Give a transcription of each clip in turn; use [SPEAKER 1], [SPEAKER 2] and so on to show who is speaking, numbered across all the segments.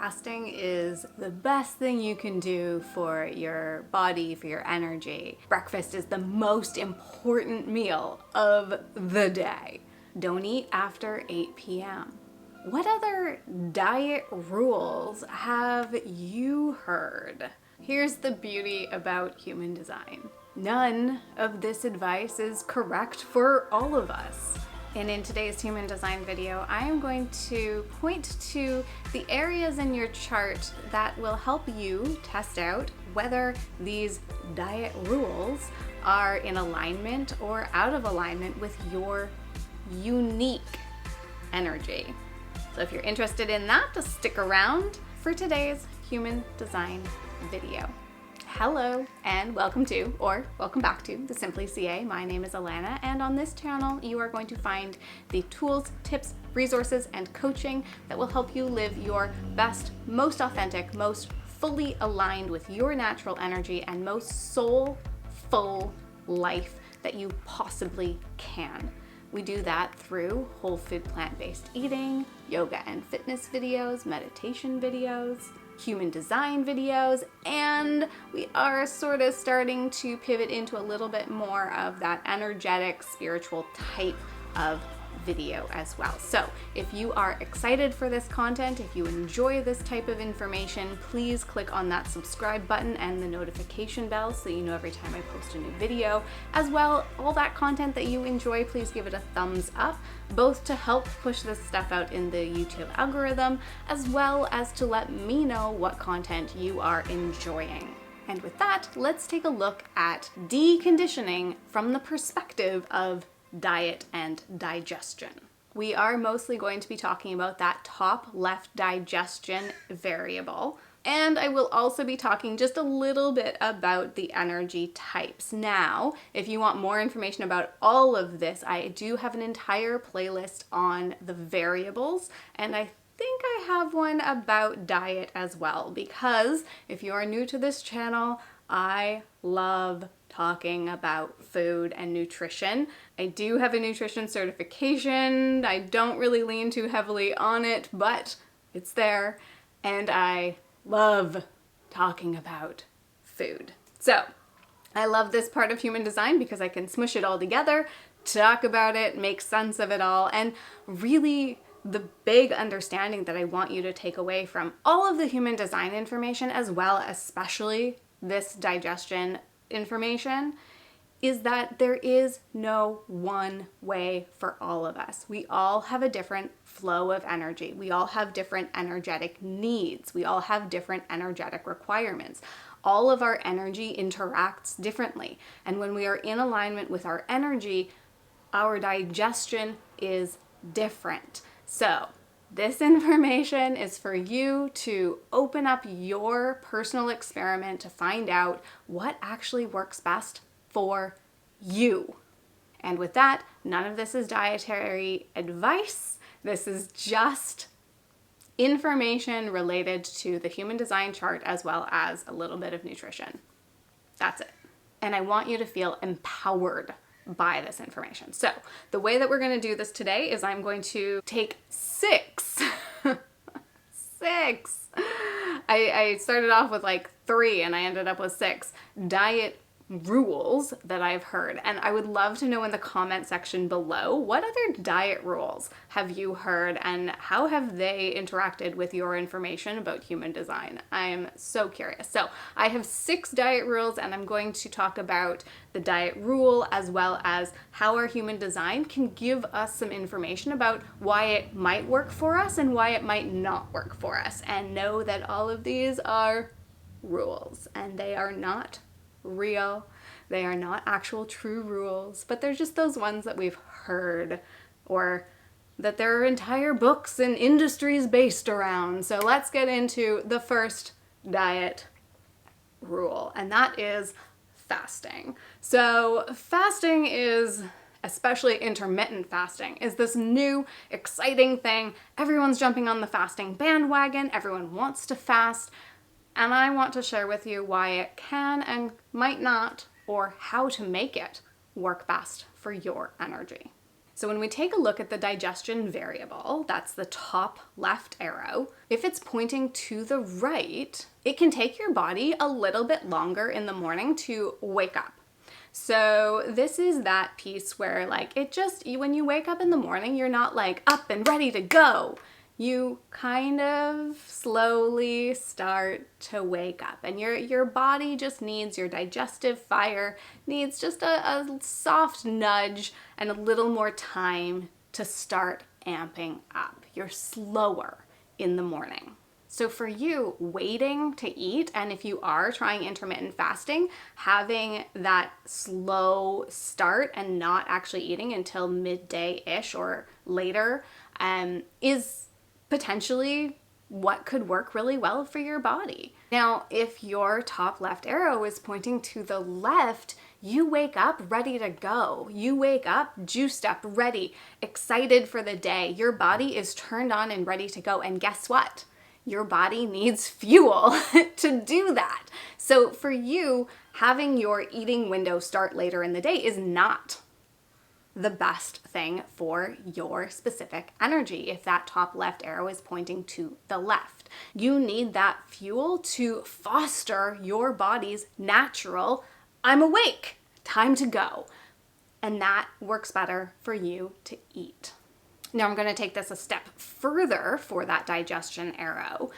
[SPEAKER 1] fasting is the best thing you can do for your body, for your energy. Breakfast is the most important meal of the day. Don't eat after 8 p.m. What other diet rules have you heard? Here's the beauty about human design. None of this advice is correct for all of us. And in today's human design video, I am going to point to the areas in your chart that will help you test out whether these diet rules are in alignment or out of alignment with your unique energy. So if you're interested in that, just stick around for today's human design video. Hello and welcome to, or welcome back to, the Simply CA. My name is Alana, and on this channel you are going to find the tools, tips, resources, and coaching that will help you live your best, most authentic, most fully aligned with your natural energy and most soulful life that you possibly can. We do that through whole food, plant-based eating, yoga and fitness videos, meditation videos, human design videos, and we are sort of starting to pivot into a little bit more of that energetic, spiritual type of video as well. So if you are excited for this content, if you enjoy this type of information, please click on that subscribe button and the notification bell so you know every time I post a new video. As well, all that content that you enjoy, please give it a thumbs up, both to help push this stuff out in the YouTube algorithm, as well as to let me know what content you are enjoying. And with that, let's take a look at deconditioning from the perspective of diet and digestion. We are mostly going to be talking about that top left digestion variable. And I will also be talking just a little bit about the energy types. Now, if you want more information about all of this, I do have an entire playlist on the variables, and I think I have one about diet as well, because if you are new to this channel, I love talking about food and nutrition. I do have a nutrition certification. I don't really lean too heavily on it, but it's there, and I love talking about food. So I love this part of human design because I can smush it all together, talk about it, make sense of it all, and really the big understanding that I want you to take away from all of the human design information, as well as especially this digestion information, is that there is no one way for all of us. We all have a different flow of energy. We all have different energetic needs. We all have different energetic requirements. All of our energy interacts differently. And when we are in alignment with our energy, our digestion is different. So this information is for you to open up your personal experiment to find out what actually works best for you. And with that, none of this is dietary advice. This is just information related to the human design chart, as well as a little bit of nutrition. That's it. And I want you to feel empowered by this information. So the way that we're going to do this today is I'm going to take six. I started off with like 3 and I ended up with 6 diet rules that I've heard. And I would love to know in the comment section below, what other diet rules have you heard and how have they interacted with your information about human design? I'm so curious. So I have 6 diet rules, and I'm going to talk about the diet rule as well as how our human design can give us some information about why it might work for us and why it might not work for us. And know that all of these are rules and they are not real. They are not actual true rules, but they're just those ones that we've heard, or that there are entire books and industries based around. So let's get into the first diet rule, and that is fasting. So fasting is, especially intermittent fasting, is this new exciting thing. Everyone's jumping on the fasting bandwagon. Everyone wants to fast. And I want to share with you why it can and might not, or how to make it work best for your energy. So when we take a look at the digestion variable, that's the top left arrow, if it's pointing to the right, it can take your body a little bit longer in the morning to wake up. So this is that piece where like when you wake up in the morning, you're not like up and ready to go. You kind of slowly start to wake up, and your body just needs, your digestive fire needs just a soft nudge and a little more time to start amping up. You're slower in the morning. So for you, waiting to eat, and if you are trying intermittent fasting, having that slow start and not actually eating until midday-ish or later is potentially what could work really well for your body. Now, if your top left arrow is pointing to the left, you wake up ready to go. You wake up juiced up, ready, excited for the day. Your body is turned on and ready to go. And guess what? Your body needs fuel to do that. So for you, having your eating window start later in the day is not the best thing for your specific energy if that top left arrow is pointing to the left. You need that fuel to foster your body's natural, I'm awake, time to go. And that works better for you to eat. Now I'm going to take this a step further for that digestion arrow.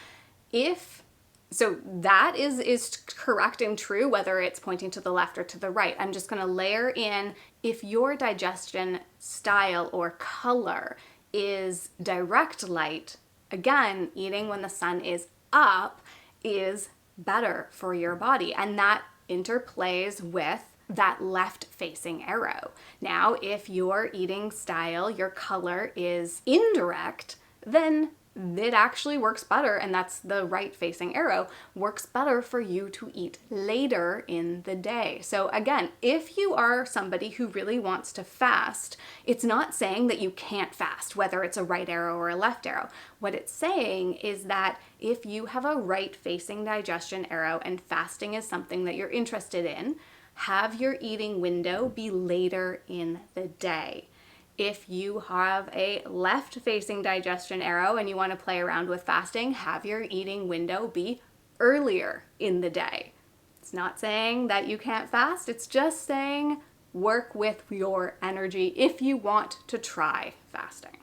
[SPEAKER 1] So that is correct and true, whether it's pointing to the left or to the right. I'm just going to layer in, if your digestion style or color is direct light, again, eating when the sun is up is better for your body. And that interplays with that left facing arrow. Now, if your eating style, your color is indirect, then it actually works better, and that's the right facing arrow, works better for you to eat later in the day. So again, if you are somebody who really wants to fast, it's not saying that you can't fast, whether it's a right arrow or a left arrow. What it's saying is that if you have a right facing digestion arrow and fasting is something that you're interested in, have your eating window be later in the day. If you have a left-facing digestion arrow and you want to play around with fasting, have your eating window be earlier in the day. It's not saying that you can't fast, it's just saying work with your energy if you want to try fasting.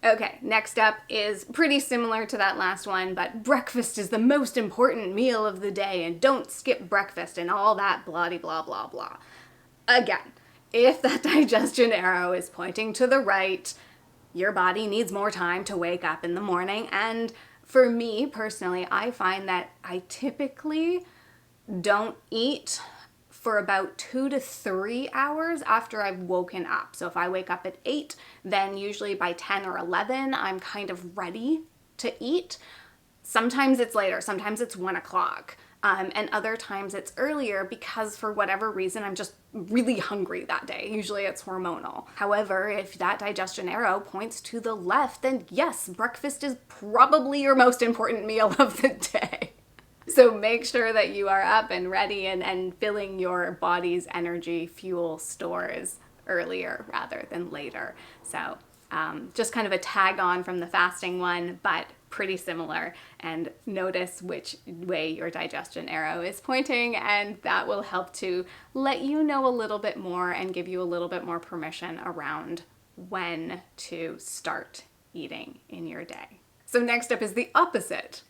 [SPEAKER 1] Okay, next up is pretty similar to that last one, but breakfast is the most important meal of the day and don't skip breakfast and all that blah blah blah blah. Again, if that digestion arrow is pointing to the right, your body needs more time to wake up in the morning. And for me personally, I find that I typically don't eat for about 2 to 3 hours after I've woken up. So if I wake up at 8, then usually by 10 or 11, I'm kind of ready to eat. Sometimes it's later, sometimes it's 1 o'clock. And other times it's earlier because for whatever reason, I'm just really hungry that day. Usually it's hormonal. However, if that digestion arrow points to the left, then yes, breakfast is probably your most important meal of the day. So make sure that you are up and ready and filling your body's energy fuel stores earlier rather than later. So just kind of a tag on from the fasting one, but pretty similar, and notice which way your digestion arrow is pointing, and that will help to let you know a little bit more and give you a little bit more permission around when to start eating in your day. So next up is the opposite.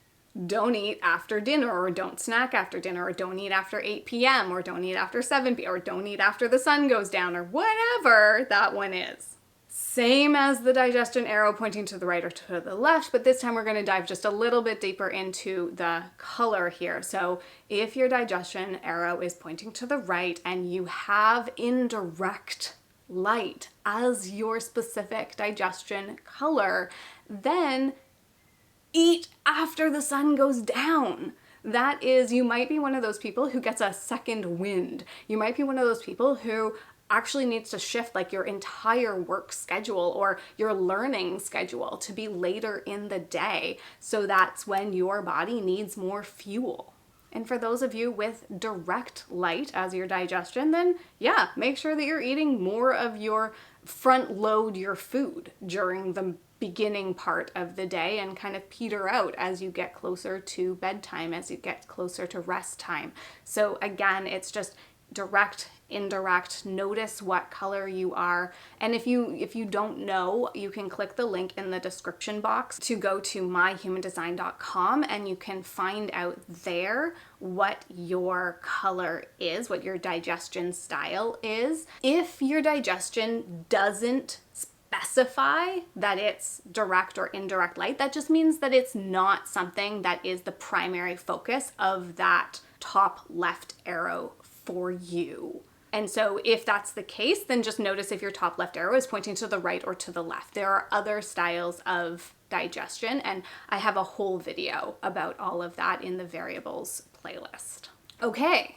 [SPEAKER 1] Don't eat after dinner, or don't snack after dinner, or don't eat after 8 p.m., or don't eat after 7 p.m., or don't eat after the sun goes down, or whatever that one is. Same as the digestion arrow pointing to the right or to the left, but this time we're going to dive just a little bit deeper into the color here. So if your digestion arrow is pointing to the right and you have indirect light as your specific digestion color, then eat after the sun goes down. That is, you might be one of those people who gets a second wind. You might be one of those people who actually needs to shift like your entire work schedule or your learning schedule to be later in the day. So that's when your body needs more fuel. And for those of you with direct light as your digestion, then yeah, make sure that you're eating more of your front load your food during the beginning part of the day and kind of peter out as you get closer to bedtime, as you get closer to rest time. So again, it's just direct, indirect, notice what color you are. And if you don't know, you can click the link in the description box to go to myhumandesign.com, and you can find out there what your color is, what your digestion style is. If your digestion doesn't specify that it's direct or indirect light, that just means that it's not something that is the primary focus of that top left arrow for you. And so if that's the case, then just notice if your top left arrow is pointing to the right or to the left. There are other styles of digestion, and I have a whole video about all of that in the variables playlist. Okay,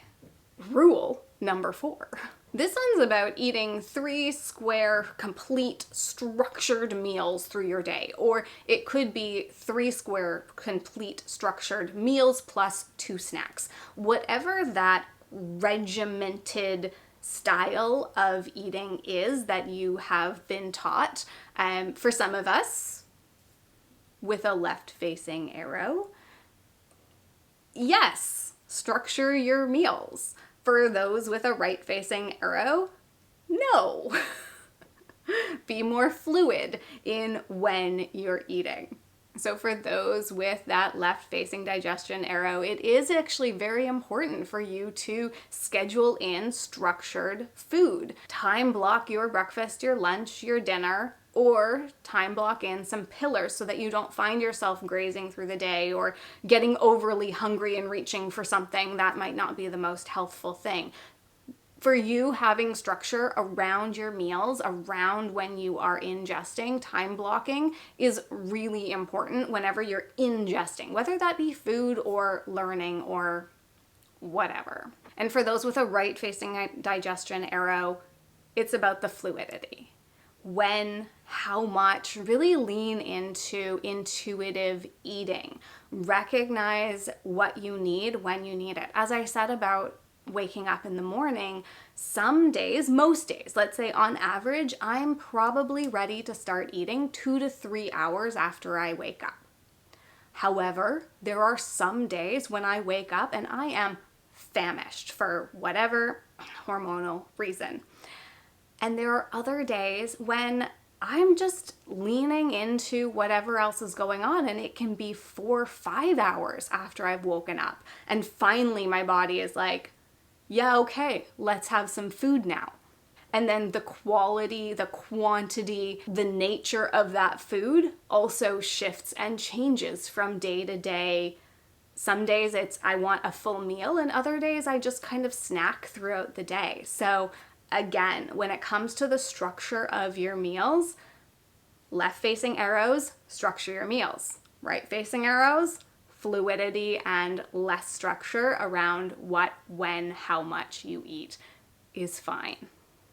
[SPEAKER 1] rule number 4. This one's about eating 3 square, complete, structured meals through your day. Or it could be 3 square, complete, structured meals plus 2 snacks. Whatever that regimented style of eating is that you have been taught. For some of us, with a left-facing arrow, yes, structure your meals. For those with a right-facing arrow, no. Be more fluid in when you're eating. So for those with that left-facing digestion arrow, it is actually very important for you to schedule in structured food. Time block your breakfast, your lunch, your dinner, or time block in some pillars so that you don't find yourself grazing through the day or getting overly hungry and reaching for something that might not be the most healthful thing. For you, having structure around your meals, around when you are ingesting, time blocking is really important whenever you're ingesting, whether that be food or learning or whatever. And for those with a right-facing digestion arrow, it's about the fluidity. When, how much, really lean into intuitive eating. Recognize what you need when you need it. As I said about waking up in the morning, some days, most days, let's say on average, I'm probably ready to start eating 2 to 3 hours after I wake up. However, there are some days when I wake up and I am famished for whatever hormonal reason. And there are other days when I'm just leaning into whatever else is going on, and it can be 4 or 5 hours after I've woken up. And finally my body is like, yeah, okay, let's have some food now. And then the quality, the quantity, the nature of that food also shifts and changes from day to day. Some days it's I want a full meal, and other days I just kind of snack throughout the day. So again, when it comes to the structure of your meals, left-facing arrows, structure your meals. Right-facing arrows, fluidity and less structure around what, when, how much you eat is fine.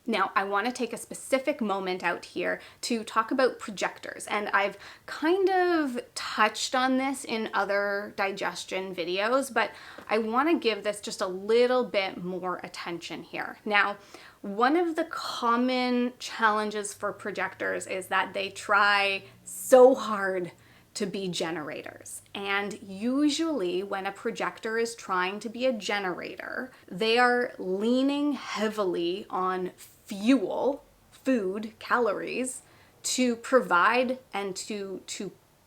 [SPEAKER 1] Now, I want to take a specific moment out here to talk about projectors, and I've kind of touched on this in other digestion videos, but I want to give this just a little bit more attention here. Now, one of the common challenges for projectors is that they try so hard to be generators. And usually when a projector is trying to be a generator, they are leaning heavily on fuel, food, calories, to provide and to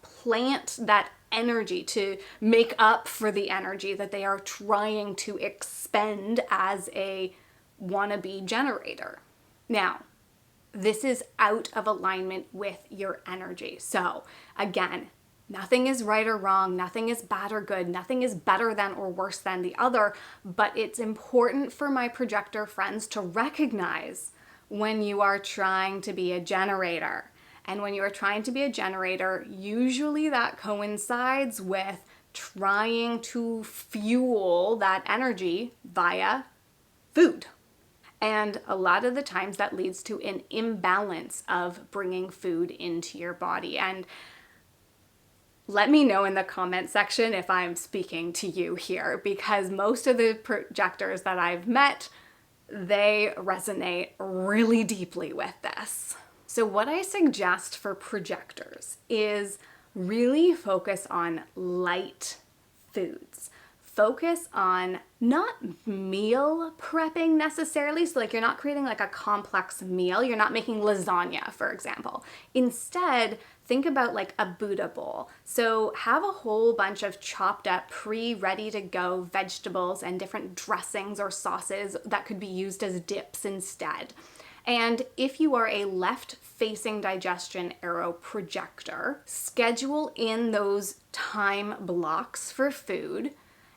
[SPEAKER 1] plant that energy, to make up for the energy that they are trying to expend as a wannabe generator. Now, this is out of alignment with your energy. So again, nothing is right or wrong, nothing is bad or good, nothing is better than or worse than the other, but it's important for my projector friends to recognize when you are trying to be a generator. And when you are trying to be a generator, usually that coincides with trying to fuel that energy via food. And a lot of the times that leads to an imbalance of bringing food into your body. And let me know in the comment section if I'm speaking to you here, because most of the projectors that I've met, they resonate really deeply with this. So what I suggest for projectors is really focus on light foods. Focus on not meal prepping necessarily, so like you're not creating like a complex meal, you're not making lasagna, for example. Instead, think about like a Buddha bowl. So have a whole bunch of chopped up, ready to go vegetables and different dressings or sauces that could be used as dips instead. And if you are a left-facing digestion arrow projector, schedule in those time blocks for food,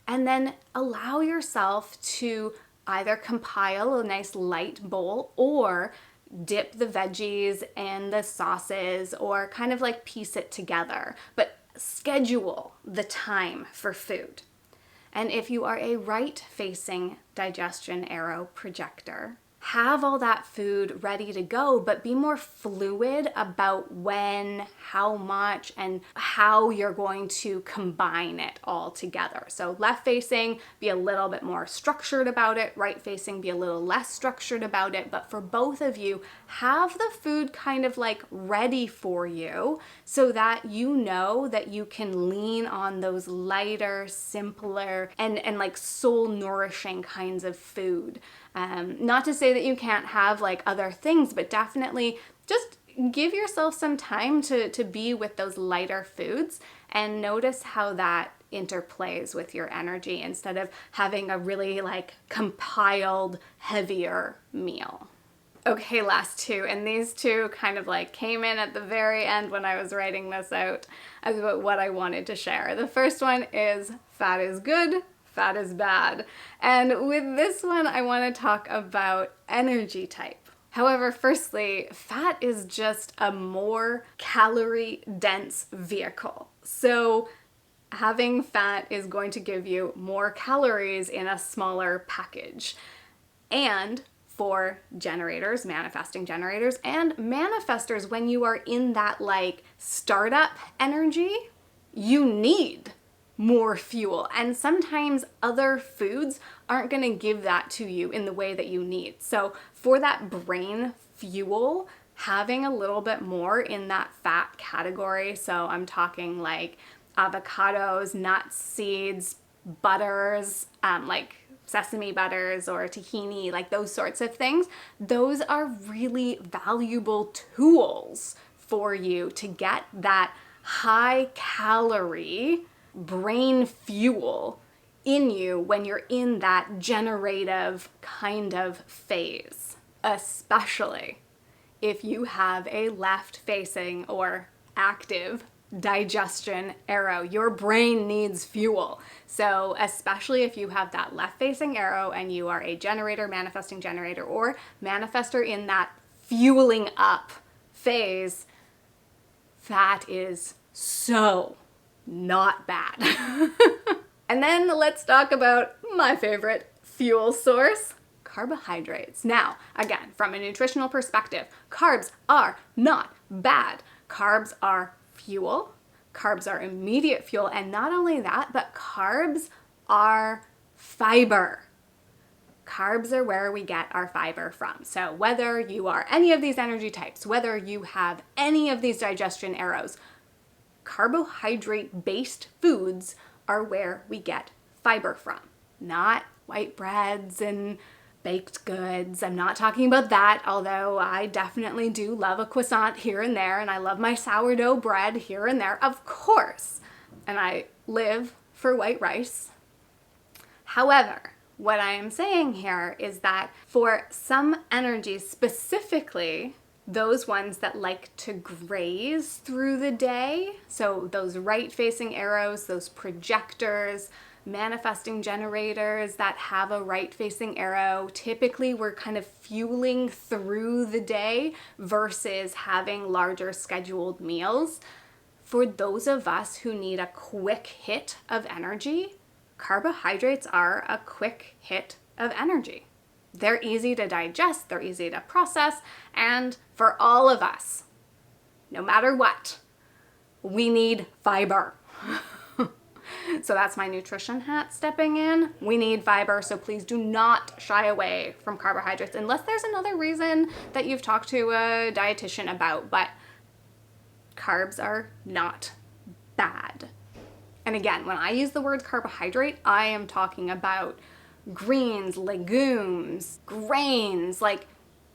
[SPEAKER 1] and then allow yourself to either compile a nice light bowl or dip the veggies and the sauces or kind of like piece it together. But schedule the time for food. And if you are a right-facing digestion arrow projector, have all that food ready to go, but be more fluid about when, how much, and how you're going to combine it all together. So left facing, be a little bit more structured about it. Right facing, be a little less structured about it. But for both of you, have the food kind of like ready for you so that you know that you can lean on those lighter, simpler, and like soul nourishing kinds of food. Not to say that you can't have like other things, but definitely just give yourself some time to be with those lighter foods and notice how that interplays with your energy instead of having a really like compiled, heavier meal. Okay, last two, and these two kind of like came in at the very end when I was writing this out as about what I wanted to share. The first one is fat is good, fat is bad. And with this one, I want to talk about energy type. However, firstly, fat is just a more calorie-dense vehicle. So having fat is going to give you more calories in a smaller package. And for generators, manifesting generators, and manifestors, when you are in that like startup energy, you need more fuel. And sometimes other foods aren't going to give that to you in the way that you need. So for that brain fuel, having a little bit more in that fat category, so I'm talking like avocados, nuts, seeds, butters, like sesame butters or tahini, like those sorts of things, those are really valuable tools for you to get that high calorie brain fuel in you when you're in that generative kind of phase, especially if you have a left-facing or active digestion arrow. Your brain needs fuel. So especially if you have that left-facing arrow and you are a generator, manifesting generator, or manifestor in that fueling up phase, fat is so not bad. And then let's talk about my favorite fuel source, carbohydrates. Now, again, from a nutritional perspective, carbs are not bad. Carbs are fuel. Carbs are immediate fuel. And not only that, but carbs are fiber. Carbs are where we get our fiber from. So whether you are any of these energy types, whether you have any of these digestion arrows, carbohydrate-based foods are where we get fiber from, not white breads and baked goods. I'm not talking about that, although I definitely do love a croissant here and there, and I love my sourdough bread here and there, of course. And I live for white rice. However, what I am saying here is that for some energies, specifically those ones that like to graze through the day, so those right-facing arrows, those projectors, manifesting generators that have a right-facing arrow, typically we're kind of fueling through the day versus having larger scheduled meals. For those of us who need a quick hit of energy, carbohydrates are a quick hit of energy. They're easy to digest, they're easy to process, and for all of us, no matter what, we need fiber. So that's my nutrition hat stepping in. We need fiber, so please do not shy away from carbohydrates unless there's another reason that you've talked to a dietitian about, but carbs are not bad. And again, when I use the word carbohydrate, I am talking about greens, legumes, grains, like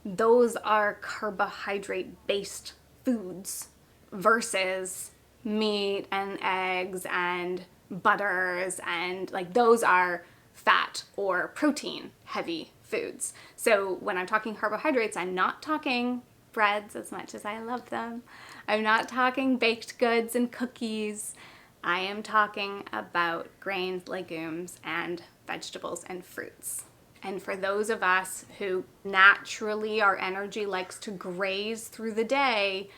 [SPEAKER 1] those are carbohydrate-based foods versus meat and eggs and butters, and like those are fat or protein heavy foods. So when I'm talking carbohydrates, I'm not talking breads as much as I love them. I'm not talking baked goods and cookies. I am talking about grains, legumes, and vegetables and fruits. And for those of us who naturally our energy likes to graze through the day,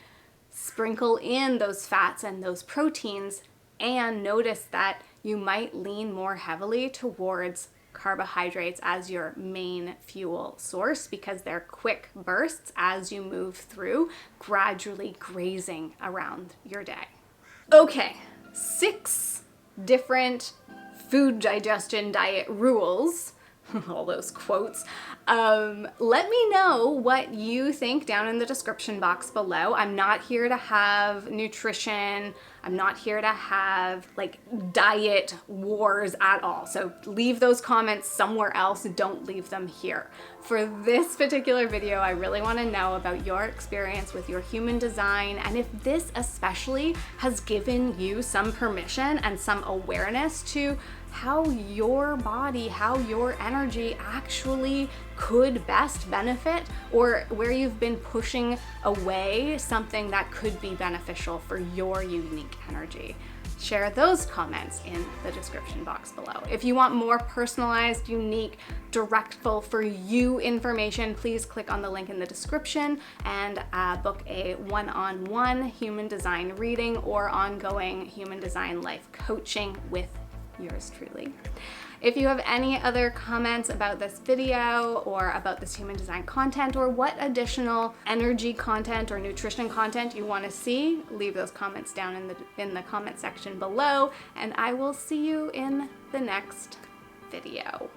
[SPEAKER 1] sprinkle in those fats and those proteins and notice that you might lean more heavily towards carbohydrates as your main fuel source because they're quick bursts as you move through, gradually grazing around your day. Okay, 6 different food digestion diet rules, all those quotes. Let me know what you think down in the description box below. I'm not here to have nutrition. I'm not here to have like diet wars at all. So leave those comments somewhere else. Don't leave them here. For this particular video, I really want to know about your experience with your human design and if this especially has given you some permission and some awareness to how your body, how your energy actually could best benefit, or where you've been pushing away something that could be beneficial for your unique energy. Share those comments in the description box below. If you want more personalized, unique, directful for you information, please click on the link in the description and book a one-on-one human design reading or ongoing human design life coaching with yours truly. If you have any other comments about this video or about this human design content or what additional energy content or nutrition content you want to see, leave those comments down in the comment section below, and I will see you in the next video.